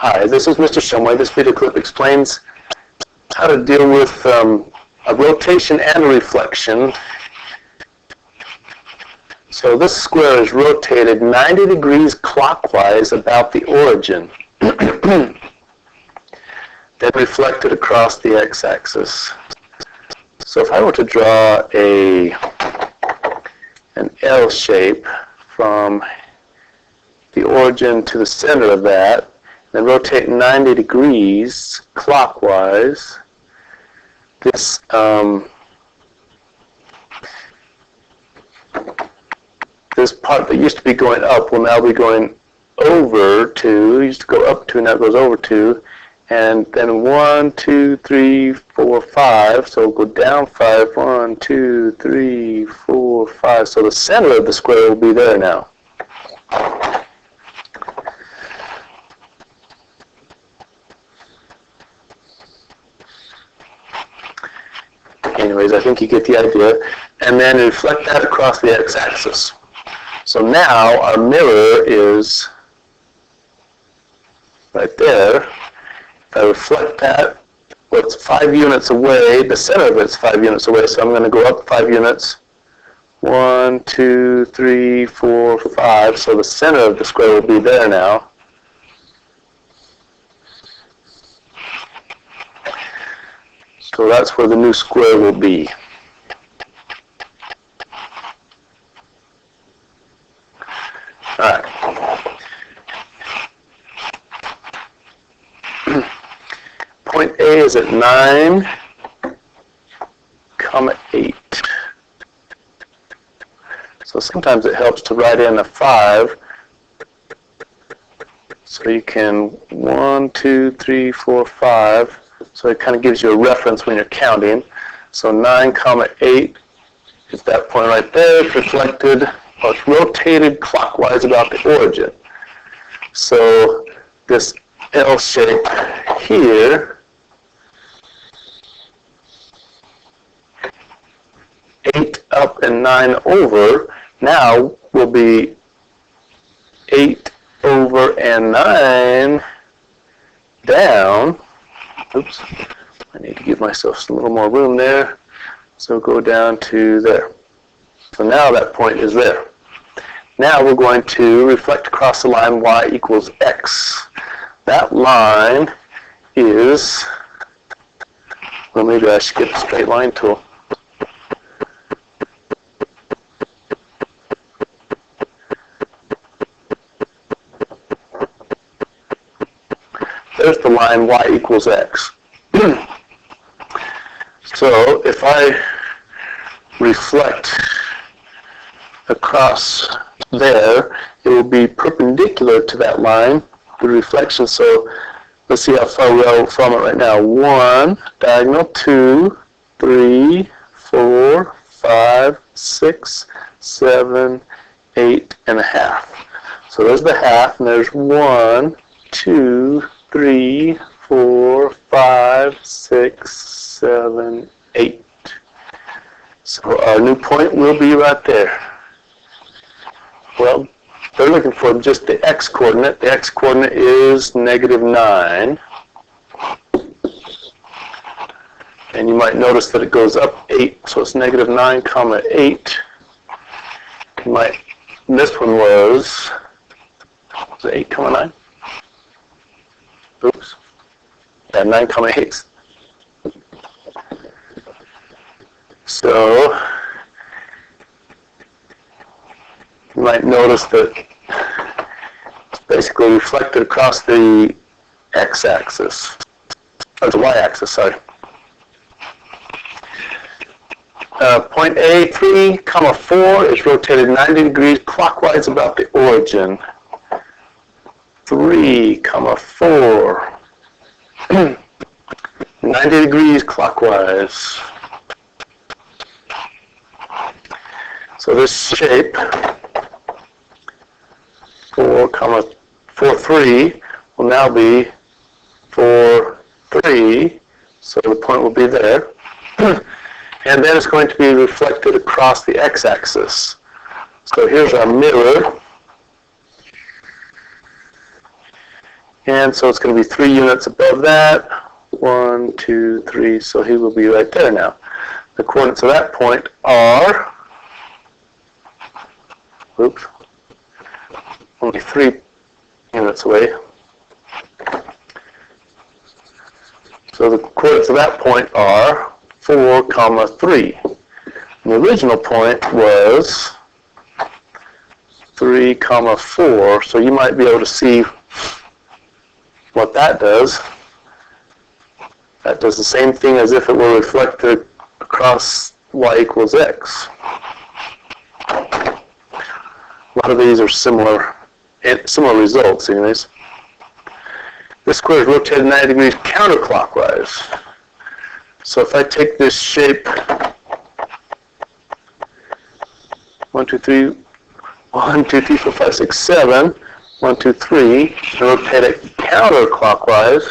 Hi, this is Mr. Shumway. This video clip explains how to deal with a rotation and a reflection. So this square is rotated 90 degrees clockwise about the origin, then reflected across the x-axis. So if I were to draw an L shape from the origin to the center of that, then rotate 90 degrees clockwise, this this part that used to be going up will now be going over to, used to go up to, now it goes over to, and then 1, 2, 3, 4, 5, so we'll go down 5, 1, 2, 3, 4, 5, so the center of the square will be there now. Anyways, I think you get the idea. And then reflect that across the x-axis. So now our mirror is right there. If I reflect that, well, it's 5 units away. The center of it's 5 units away, so I'm going to go up 5 units. 1, 2, 3, 4, 5. So the center of the square will be there now. So that's where the new square will be. All right. Point A is at 9, 8. So sometimes it helps to write in a 5. So you can 1, 2, 3, 4, 5. So it kind of gives you a reference when you're counting. So 9, 8 is that point right there. It's reflected, or it's rotated clockwise about the origin. So this L shape here, 8 up and 9 over, now will be 8 over and 9 down. Oops, I need to give myself a little more room there. So go down to there. So now that point is there. Now we're going to reflect across the line y equals x. That line is, well, maybe I should get the straight line tool. There's the line y equals x. So if I reflect across there, it will be perpendicular to that line, the reflection. So let's see how far we are from it right now. 1, diagonal, 2, 3, 4, 5, 6, 7, 8 and a half. So there's the half, and there's 1, 2, 3, 4, 5, 6, 7, 8. So our new point will be right there. Well, they're looking for just the x-coordinate. The x-coordinate is -9. And you might notice that it goes up 8, so it's -9, 8. You might, this one was it 8, 9? Oops. Yeah, 9, 8. So you might notice that it's basically reflected across the x-axis, or the y-axis, sorry. Point A, 3, 4 is rotated 90 degrees clockwise about the origin. 3, 4. 90 degrees clockwise. So this shape, 4, 3, will now be 4, 3. So the point will be there. And then it's going to be reflected across the x-axis. So here's our mirror. And so it's going to be 3 units above that. 1, 2, 3. So he will be right there now. The coordinates of that point are, oops, only 3 units away. So the coordinates of that point are 4, 3. And the original point was 3, 4. So you might be able to see what that does. That does the same thing as if it were reflected across y equals x. A lot of these are similar results anyways. This square is rotated 90 degrees counterclockwise. So if I take this shape 1, 2, 3, 1, 2, 3, 4, 5, 6, 7, 1, 2, 3, and rotate it counterclockwise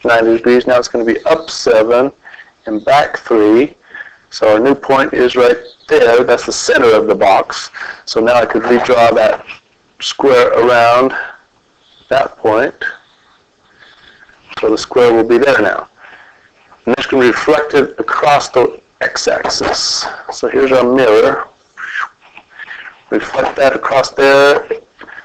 90 degrees. Now it's going to be up 7 and back 3. So our new point is right there. That's the center of the box. So now I could redraw that square around that point. So the square will be there now. And it's going to be reflected across the x-axis. So here's our mirror. Reflect that across there.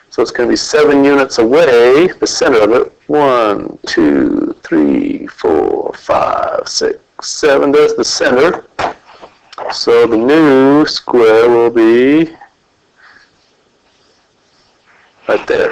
So it's going to be 7 units away, the center of it. 1, 2, 3, 4, 5, 6, 7. There's the center. So the new square will be right there.